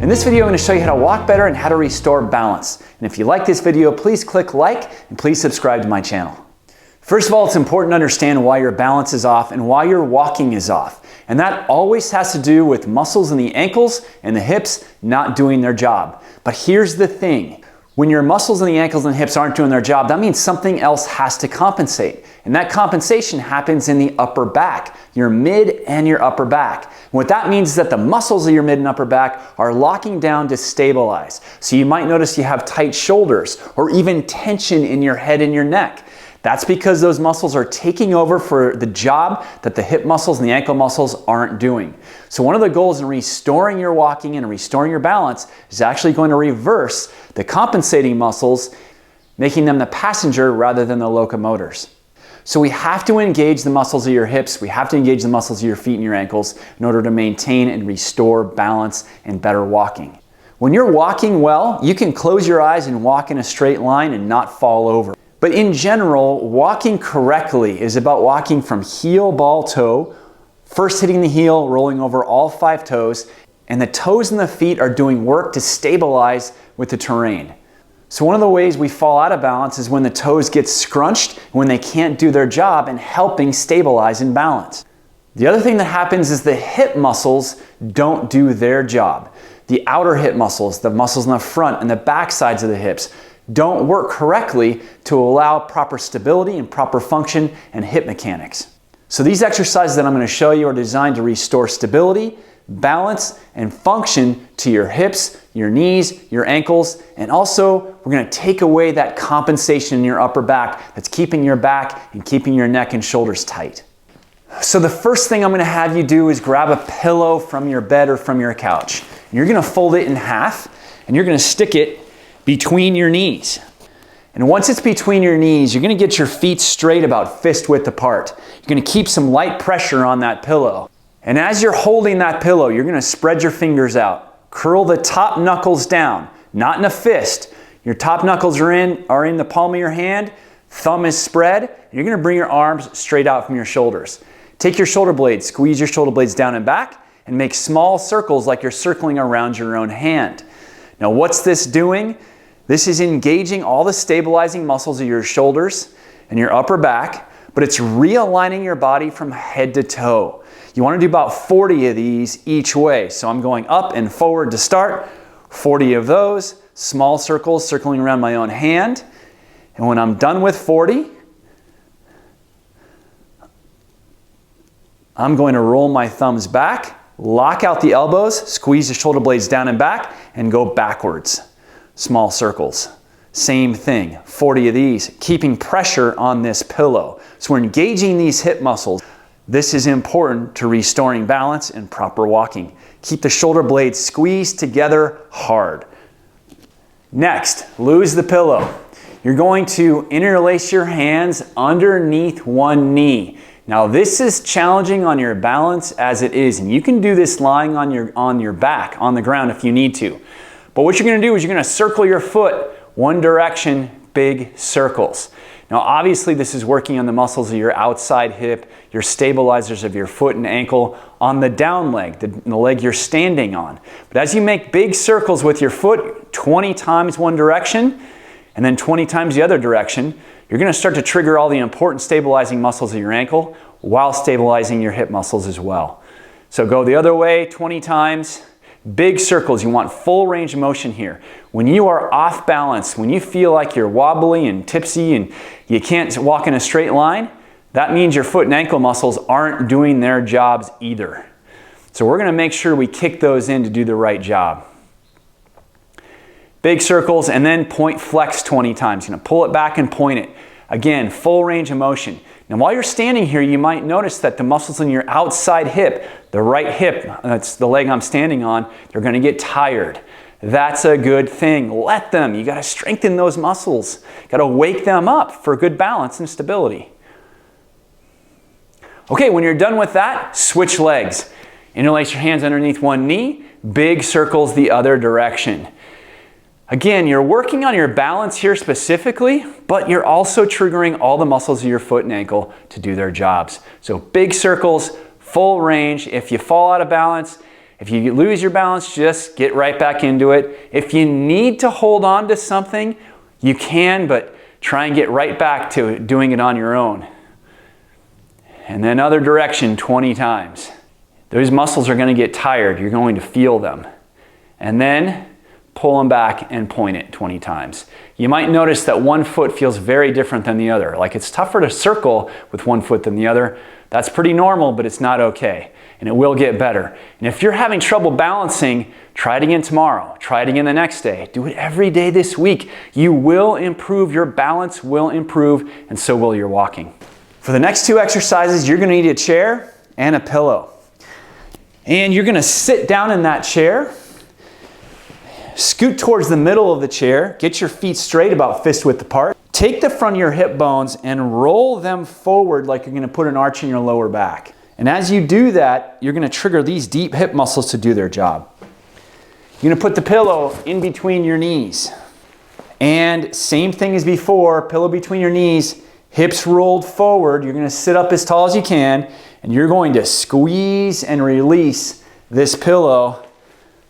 In this video, I'm going to show you how to walk better and how to restore balance. And if you like this video, please click like and please subscribe to my channel. First of all, it's important to understand why your balance is off and why your walking is off. And that always has to do with muscles in the ankles and the hips not doing their job. But here's the thing. When your muscles in the ankles and hips aren't doing their job, that means something else has to compensate. And that compensation happens in the upper back, your mid and your upper back. And what that means is that the muscles of your mid and upper back are locking down to stabilize. So you might notice you have tight shoulders or even tension in your head and your neck. That's because those muscles are taking over for the job that the hip muscles and the ankle muscles aren't doing. So one of the goals in restoring your walking and restoring your balance is actually going to reverse the compensating muscles, making them the passenger rather than the locomotors. So we have to engage the muscles of your hips, we have to engage the muscles of your feet and your ankles in order to maintain and restore balance and better walking. When you're walking well, you can close your eyes and walk in a straight line and not fall over. But in general, walking correctly is about walking from heel, ball, toe, first hitting the heel, rolling over all 5 toes, and the toes and the feet are doing work to stabilize with the terrain. So one of the ways we fall out of balance is when the toes get scrunched, when they can't do their job in helping stabilize and balance. The other thing that happens is the hip muscles don't do their job. The outer hip muscles, the muscles in the front and the back sides of the hips, don't work correctly to allow proper stability and proper function and hip mechanics. So these exercises that I'm going to show you are designed to restore stability, balance, and function to your hips, your knees, your ankles, and also we're going to take away that compensation in your upper back that's keeping your back and keeping your neck and shoulders tight. So the first thing I'm going to have you do is grab a pillow from your bed or from your couch. You're going to fold it in half and you're going to stick it between your knees. And once it's between your knees, you're going to get your feet straight about fist width apart. You're going to keep some light pressure on that pillow. And as you're holding that pillow, you're going to spread your fingers out. Curl the top knuckles down, not in a fist. Your top knuckles are in the palm of your hand, thumb is spread. You're going to bring your arms straight out from your shoulders. Take your shoulder blades, squeeze your shoulder blades down and back, and make small circles like you're circling around your own hand. Now what's this doing? This is engaging all the stabilizing muscles of your shoulders and your upper back, but it's realigning your body from head to toe. You want to do about 40 of these each way. So I'm going up and forward to start, 40 of those, small circles circling around my own hand. And when I'm done with 40, I'm going to roll my thumbs back, lock out the elbows, squeeze the shoulder blades down and back, and go backwards. Small circles. Same thing, 40 of these, keeping pressure on this pillow. So we're engaging these hip muscles. This is important to restoring balance and proper walking. Keep the shoulder blades squeezed together hard. Next, lose the pillow. You're going to interlace your hands underneath one knee. Now this is challenging on your balance as it is, and you can do this lying on your back, on the ground if you need to. But what you're going to do is you're going to circle your foot one direction, big circles. Now obviously this is working on the muscles of your outside hip, your stabilizers of your foot and ankle, on the down leg, the leg you're standing on. But as you make big circles with your foot, 20 times one direction and then 20 times the other direction, you're going to start to trigger all the important stabilizing muscles of your ankle while stabilizing your hip muscles as well. So go the other way 20 times. Big circles, you want full range of motion here. When you are off balance, when you feel like you're wobbly and tipsy and you can't walk in a straight line, that means your foot and ankle muscles aren't doing their jobs either. So we're going to make sure we kick those in to do the right job. Big circles and then point flex 20 times. You're going to pull it back and point it. Again, full range of motion. Now while you're standing here, you might notice that the muscles in your outside hip, the right hip, that's the leg I'm standing on, they're going to get tired. That's a good thing. Let them. You got to strengthen those muscles. Got to wake them up for good balance and stability. Okay, when you're done with that, switch legs. Interlace your hands underneath one knee, big circles the other direction. Again, you're working on your balance here specifically, but you're also triggering all the muscles of your foot and ankle to do their jobs. So big circles, full range. If you fall out of balance, If you lose your balance, just get right back into it. If you need to hold on to something, you can, but try and get right back to doing it on your own. And then other direction 20 times. Those muscles are going to get tired. You're going to feel them. And then pull them back and point it 20 times. You might notice that one foot feels very different than the other. Like it's tougher to circle with one foot than the other. That's pretty normal, but it's not okay. And it will get better. And if you're having trouble balancing, try it again tomorrow. Try it again the next day. Do it every day this week. You will improve. Your balance will improve, and so will your walking. For the next 2 exercises, you're going to need a chair and a pillow. And you're going to sit down in that chair. Scoot towards the middle of the chair. Get your feet straight, about fist width apart. Take the front of your hip bones and roll them forward like you're going to put an arch in your lower back. And as you do that, you're going to trigger these deep hip muscles to do their job. You're going to put the pillow in between your knees. And same thing as before, pillow between your knees, hips rolled forward. You're going to sit up as tall as you can, and you're going to squeeze and release this pillow.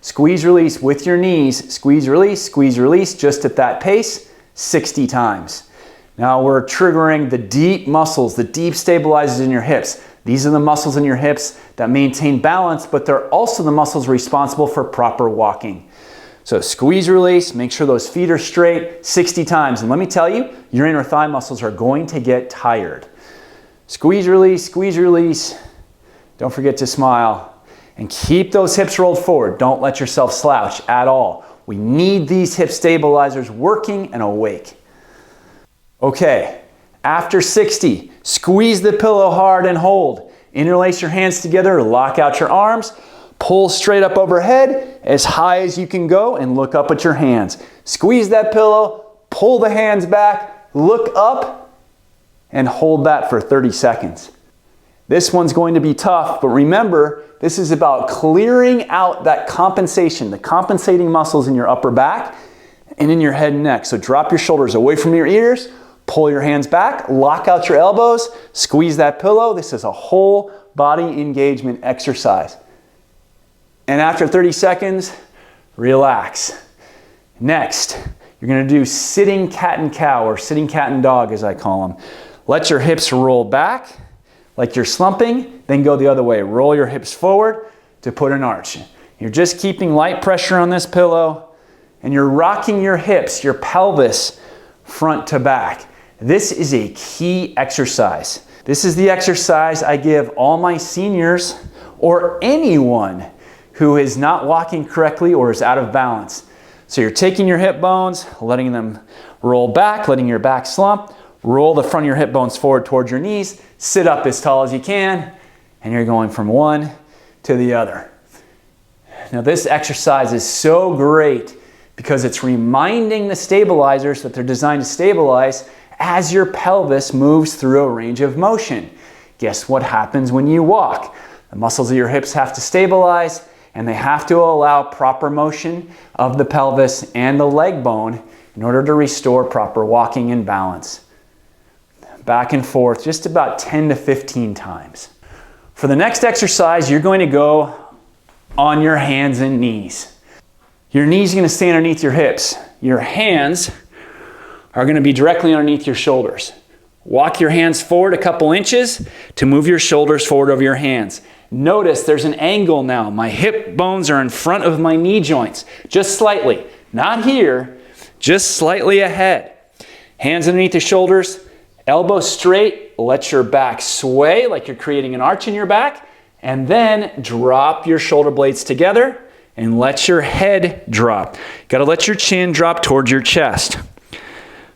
Squeeze, release with your knees. Squeeze, release, just at that pace, 60 times. Now we're triggering the deep muscles, the deep stabilizers in your hips. These are the muscles in your hips that maintain balance, but they're also the muscles responsible for proper walking. So squeeze, release, make sure those feet are straight 60 times. And let me tell you, your inner thigh muscles are going to get tired. Squeeze, release. Don't forget to smile. And keep those hips rolled forward. Don't let yourself slouch at all. We need these hip stabilizers working and awake. Okay, after 60, squeeze the pillow hard and hold. Interlace your hands together, lock out your arms, pull straight up overhead as high as you can go and look up at your hands. Squeeze that pillow, pull the hands back, look up, and hold that for 30 seconds. This one's going to be tough, but remember, this is about clearing out that compensation, the compensating muscles in your upper back and in your head and neck. So drop your shoulders away from your ears, pull your hands back, lock out your elbows, squeeze that pillow. This is a whole body engagement exercise. And after 30 seconds, relax. Next, you're going to do sitting cat and cow, or sitting cat and dog as I call them. Let your hips roll back like you're slumping, then go the other way. Roll your hips forward to put an arch. You're just keeping light pressure on this pillow, and you're rocking your hips, your pelvis, front to back. This is a key exercise. This is the exercise I give all my seniors or anyone who is not walking correctly or is out of balance. So you're taking your hip bones, letting them roll back, letting your back slump, roll the front of your hip bones forward towards your knees, sit up as tall as you can, and you're going from one to the other. Now this exercise is so great because it's reminding the stabilizers that they're designed to stabilize as your pelvis moves through a range of motion. Guess what happens when you walk? The muscles of your hips have to stabilize, and they have to allow proper motion of the pelvis and the leg bone in order to restore proper walking and balance. Back and forth, just about 10 to 15 times. For the next exercise, you're going to go on your hands and knees. Your knees are going to stay underneath your hips. Your hands are going to be directly underneath your shoulders. Walk your hands forward a couple inches to move your shoulders forward over your hands. Notice there's an angle now. My hip bones are in front of my knee joints, just slightly. Not here, just slightly ahead. Hands underneath the shoulders, elbows straight, let your back sway like you're creating an arch in your back, and then drop your shoulder blades together and let your head drop. Got to let your chin drop towards your chest.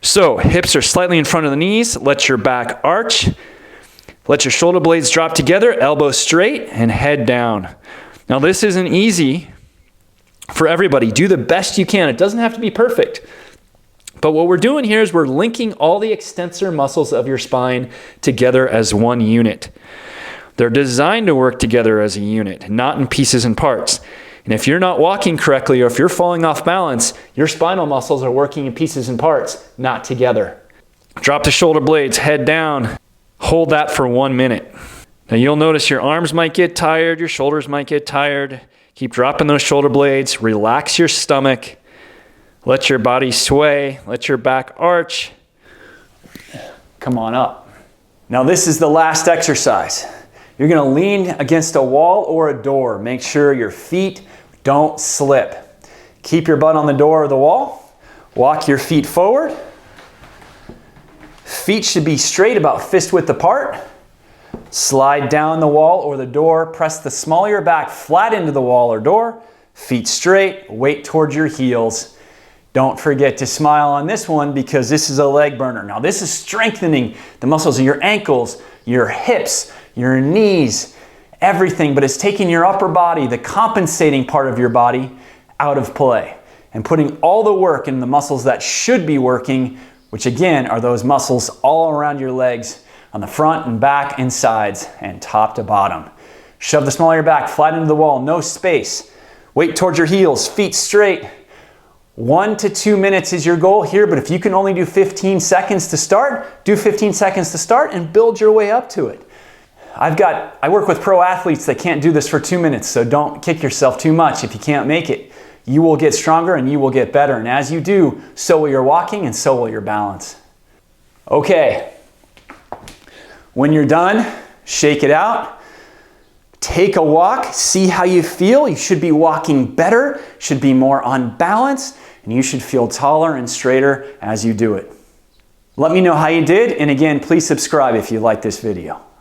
So hips are slightly in front of the knees, let your back arch, let your shoulder blades drop together, elbows straight, and head down. Now this isn't easy for everybody. Do the best you can. It doesn't have to be perfect. But what we're doing here is we're linking all the extensor muscles of your spine together as one unit. They're designed to work together as a unit, not in pieces and parts. And if you're not walking correctly or if you're falling off balance, your spinal muscles are working in pieces and parts, not together. Drop the shoulder blades, head down. Hold that for 1 minute. Now you'll notice your arms might get tired, your shoulders might get tired. Keep dropping those shoulder blades, relax your stomach, let your body sway, let your back arch. Come on up. Now this is the last exercise. You're gonna lean against a wall or a door. Make sure your feet don't slip. Keep your butt on the door or the wall. Walk your feet forward. Feet should be straight, about fist width apart. Slide down the wall or the door. Press the small of your back flat into the wall or door. Feet straight, weight towards your heels. Don't forget to smile on this one because this is a leg burner. Now this is strengthening the muscles of your ankles, your hips, your knees, everything, but it's taking your upper body, the compensating part of your body, out of play and putting all the work in the muscles that should be working, which again are those muscles all around your legs, on the front and back and sides and top to bottom. Shove the small of your back flat into the wall, no space. Weight towards your heels, feet straight. 1 to 2 minutes is your goal here, but if you can only do 15 seconds to start, do 15 seconds to start and build your way up to it. I work with pro athletes that can't do this for 2 minutes, so don't kick yourself too much if you can't make it. You will get stronger and you will get better, and as you do, so will your walking and so will your balance. Okay. When you're done, shake it out. Take a walk, see how you feel. You should be walking better, should be more on balance, and you should feel taller and straighter as you do it. Let me know how you did, and again, please subscribe if you like this video.